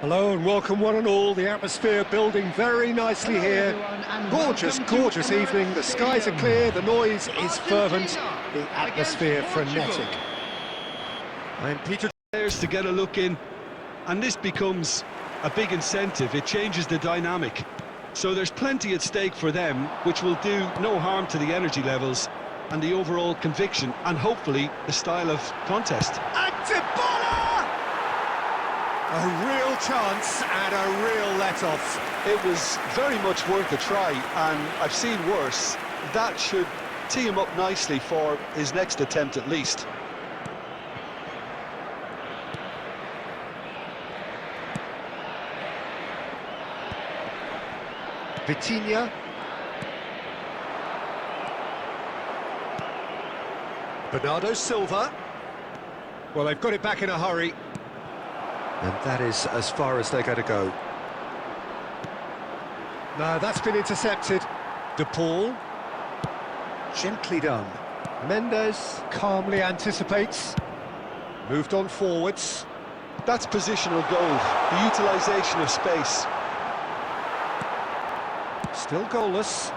Hello and welcome one and all. The atmosphere building very nicely here. Gorgeous, gorgeous evening. The skies are clear, the noise is fervent, the atmosphere frenetic. And Peter players to get a look in, and this becomes a big incentive. It changes the dynamic. So there's plenty at stake for them, which will do no harm to the energy levels and the overall conviction, and hopefully the style of contest. A real chance and a real let-off. It was very much worth a try, and I've seen worse. That should tee him up nicely for his next attempt at least. Vitinha. Bernardo Silva. Well, they've got it back in a hurry. And that is as far as they're going to go. No, that's been intercepted. De Paul. Gently done. Mendes calmly anticipates. Moved on forwards. That's positional goal, the utilisation of space. Still goalless.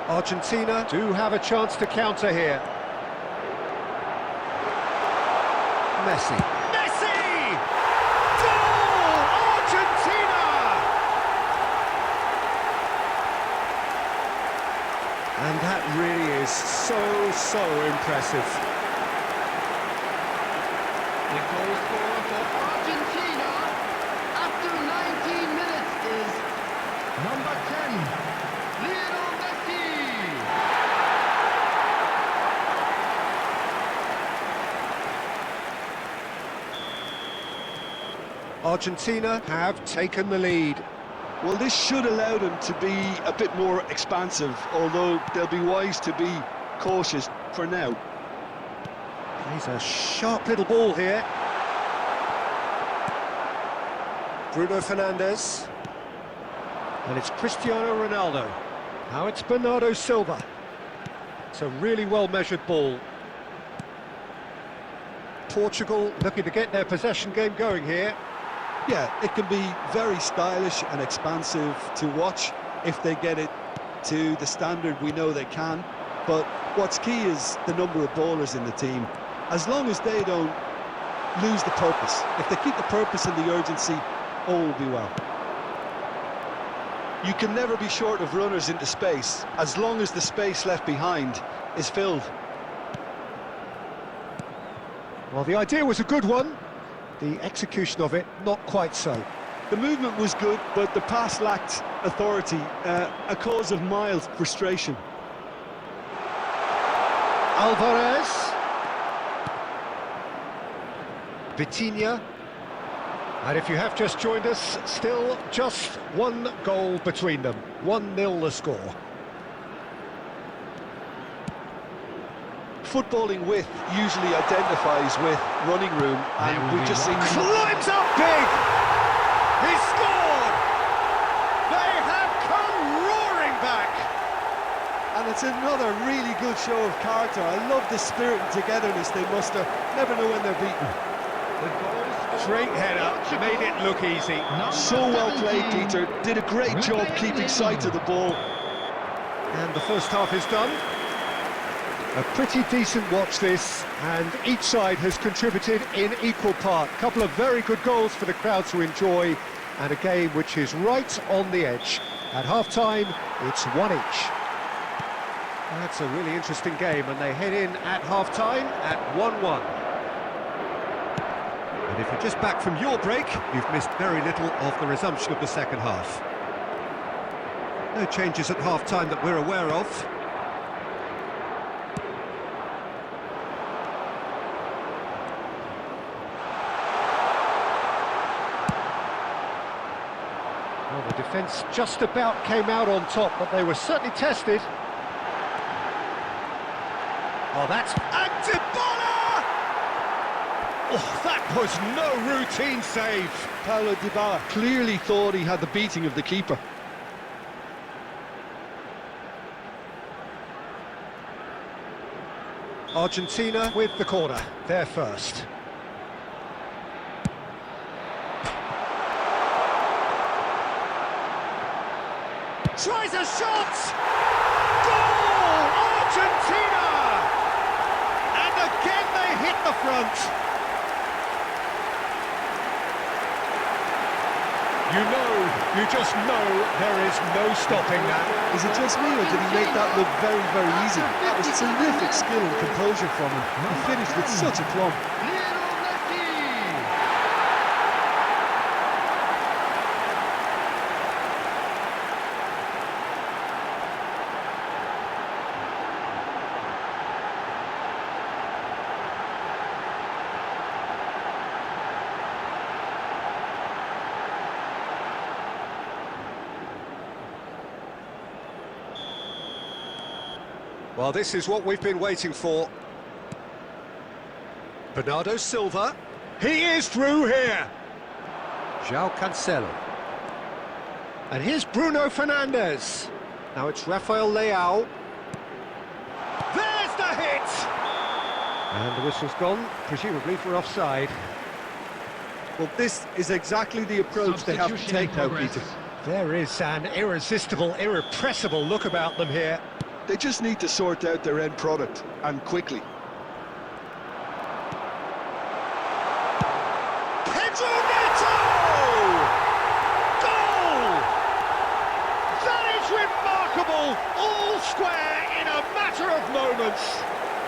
Argentina do have a chance to counter here. Messi. And that really is so impressive. The goal scorer for Argentina after 19 minutes is number 10, Lionel Messi. Argentina have taken the lead. Well, this should allow them to be a bit more expansive, although they'll be wise to be cautious for now. Plays a sharp little ball here. Bruno Fernandes. And it's Cristiano Ronaldo. Now it's Bernardo Silva. It's a really well-measured ball. Portugal looking to get their possession game going here. Yeah, it can be very stylish and expansive to watch if they get it to the standard we know they can. But what's key is the number of ballers in the team. As long as they don't lose the purpose, if they keep the purpose and the urgency, all will be well. You can never be short of runners into space, as long as the space left behind is filled. Well, the idea was a good one. The execution of it, not quite so. The movement was good, but the pass lacked authority, a cause of mild frustration. Alvarez. Vitinha. And if you have just joined us, still just one goal between them. 1-0 the score. Footballing width usually identifies with running room, and we've just seen... Climbs up big! He scored! They have come roaring back! And it's another really good show of character. I love the spirit and togetherness they muster. Never know when they're beaten. Straight header, made it look easy. So well played, Peter. Did a great job keeping sight of the ball. And the first half is done. A pretty decent watch this, and each side has contributed in equal part. A couple of very good goals for the crowd to enjoy, and a game which is right on the edge. At half-time, it's 1 each. That's a really interesting game, and they head in at half-time at 1-1. And if you're just back from your break, you've missed very little of the resumption of the second half. No changes at half-time that we're aware of. Well, the defence just about came out on top, but they were certainly tested. Oh, that's Dybala! Oh, that was no routine save. Paulo Dybala clearly thought he had the beating of the keeper. Argentina with the corner, they're first. Tries a shot! Goal! Argentina! And again they hit the front. You just know there is no stopping that. Is it just me, or did he make that look very, very easy? That was terrific skill and composure from him. He finished with such a plumb. Lionel Messi! Well, this is what we've been waiting for. Bernardo Silva. He is through here. João Cancelo. And here's Bruno Fernandes. Now it's Rafael Leao. There's the hit! And the whistle's gone, presumably for offside. Well, this is exactly the approach they have to take now, Peter. There is an irresistible, irrepressible look about them here. They just need to sort out their end product, and quickly. Pedro Neto! Goal! That is remarkable! All square in a matter of moments.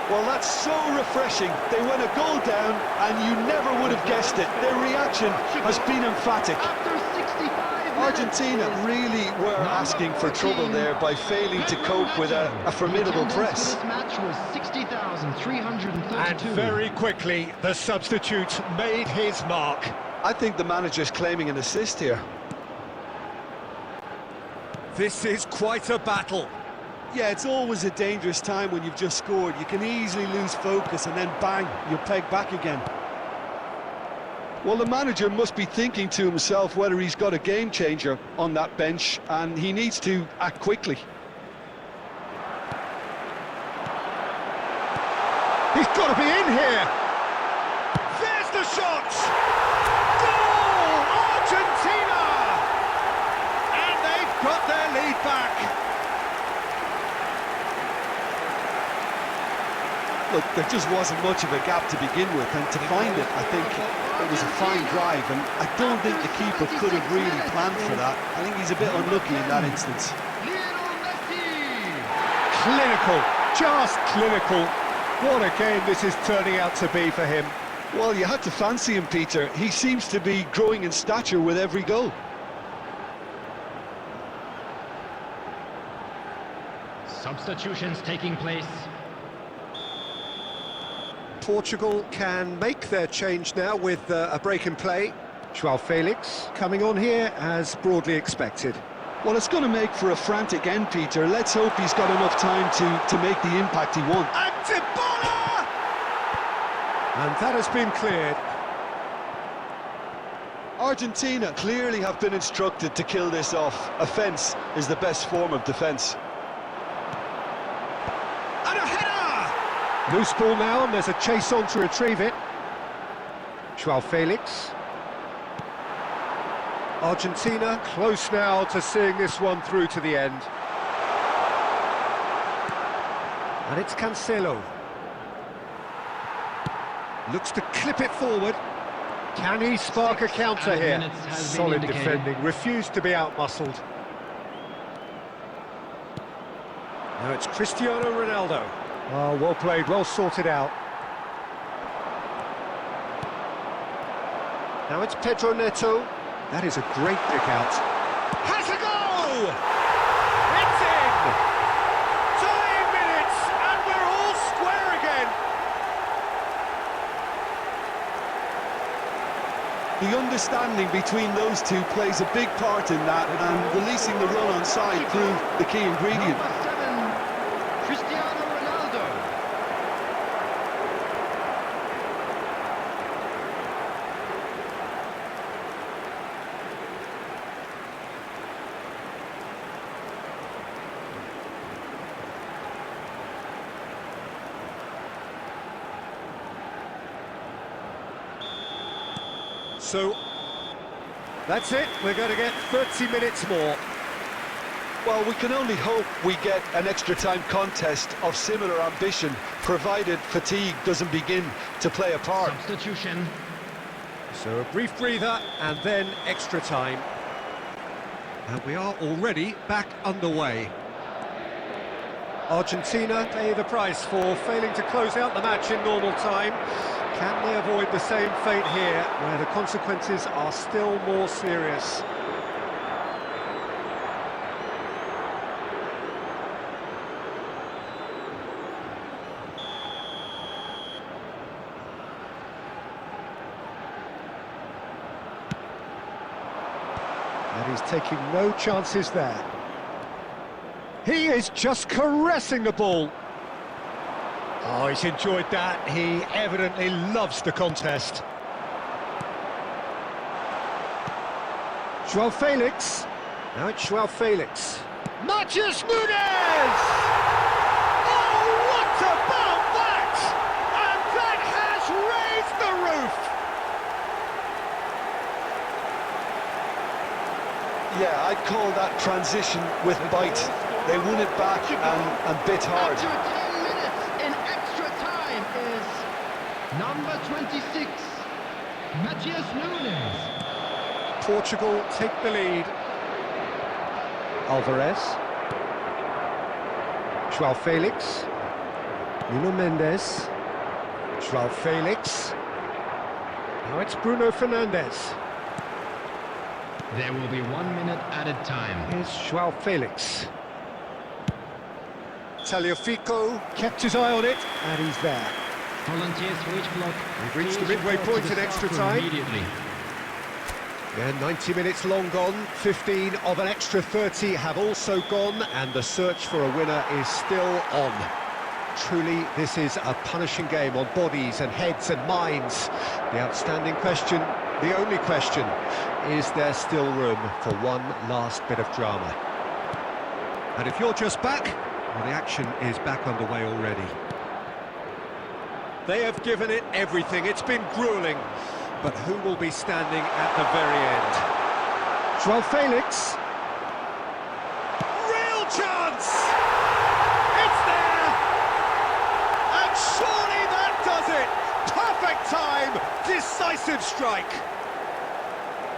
Well, that's so refreshing. They went a goal down, and you never would have guessed it. Their reaction has been emphatic. After 65 Argentina really were asking for trouble there by failing to cope with a formidable press. This match was 60,332. And very quickly, the substitute made his mark. I think the manager's claiming an assist here. This is quite a battle. Yeah, it's always a dangerous time when you've just scored. You can easily lose focus and then bang, you're pegged back again. Well, the manager must be thinking to himself whether he's got a game changer on that bench, and he needs to act quickly. He's got to be in here. There's the shot. Goal! Argentina! And they've got their lead back. Look, there just wasn't much of a gap to begin with, and to find it, I think it was a fine drive, and I don't think the keeper could have really planned for that. I think he's a bit unlucky in that instance. Lionel Messi! Clinical, just clinical. What a game this is turning out to be for him. Well, you had to fancy him, Peter. He seems to be growing in stature with every goal. Substitutions taking place. Portugal can make their change now with a break in play. João Felix coming on here as broadly expected. Well, it's going to make for a frantic end, Peter. Let's hope he's got enough time to make the impact he wants. And Dybala! And that has been cleared. Argentina clearly have been instructed to kill this off. Offence is the best form of defence. And a header! Loose ball now, and there's a chase on to retrieve it. João Felix. Argentina close now to seeing this one through to the end. And it's Cancelo. Looks to clip it forward. Can he spark a counter here? Solid defending, refused to be outmuscled. Now it's Cristiano Ronaldo. Oh, well played, well sorted out. Now it's Pedro Neto. That is a great pick out. Has a goal! It's in! Time minutes, and we're all square again. The understanding between those two plays a big part in that, and releasing the run on side proved the key ingredient. Number 7, Cristiano Ronaldo. So, that's it. We're going to get 30 minutes more. Well, we can only hope we get an extra-time contest of similar ambition, provided fatigue doesn't begin to play a part. Substitution. So a brief breather and then extra time. And we are already back underway. Argentina pay the price for failing to close out the match in normal time. Can they avoid the same fate here, where the consequences are still more serious? And he's taking no chances there. He is just caressing the ball. Oh, he's enjoyed that. He evidently loves the contest. João Felix. Now it's João Felix. Matheus Nunes! Oh, what about that? And that has raised the roof! Yeah, I'd call that transition with bite. They won it back and bit hard. After 10 minutes in extra time is number 26, Matheus Nunes. Portugal take the lead. Alvarez. João Felix. Nuno Mendes. João Felix. Now it's Bruno Fernandes. There will be 1 minute added time. Here's João Felix. Tagliafico kept his eye on it, and he's there. Volunteers for each block. We've reached the Please midway report point to the in extra staff room time. Immediately. Yeah, 90 minutes long gone, 15 of an extra 30 have also gone, and the search for a winner is still on. Truly, this is a punishing game on bodies and heads and minds. The outstanding question, the only question, is there still room for one last bit of drama? And if you're just back, well, the action is back underway already. They have given it everything, it's been gruelling. But who will be standing at the very end? João Felix. Real chance! It's there! And surely that does it! Perfect time! Decisive strike!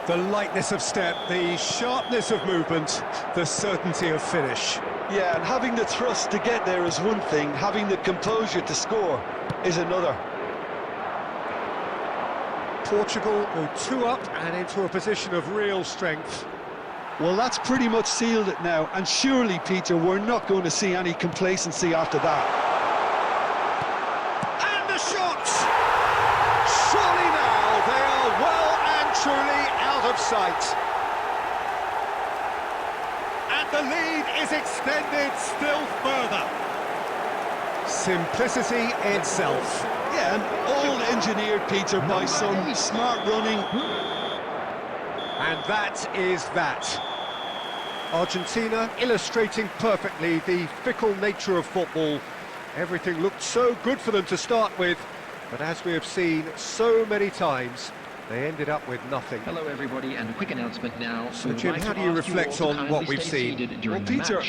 The lightness of step, the sharpness of movement, the certainty of finish. Yeah, and having the thrust to get there is one thing, having the composure to score is another. Portugal go 2 up and into a position of real strength. Well, that's pretty much sealed it now, and surely, Peter, we're not going to see any complacency after that. And the shots! Surely now they are well and truly out of sight. And the lead is extended still further. Simplicity itself. Yeah, and all engineered, Peter, by some smart running. And that is that. Argentina illustrating perfectly the fickle nature of football. Everything looked so good for them to start with, but as we have seen so many times, they ended up with nothing. Hello everybody, and a quick announcement now. So Jim, how do you reflect on what we've seen? Well, Peter,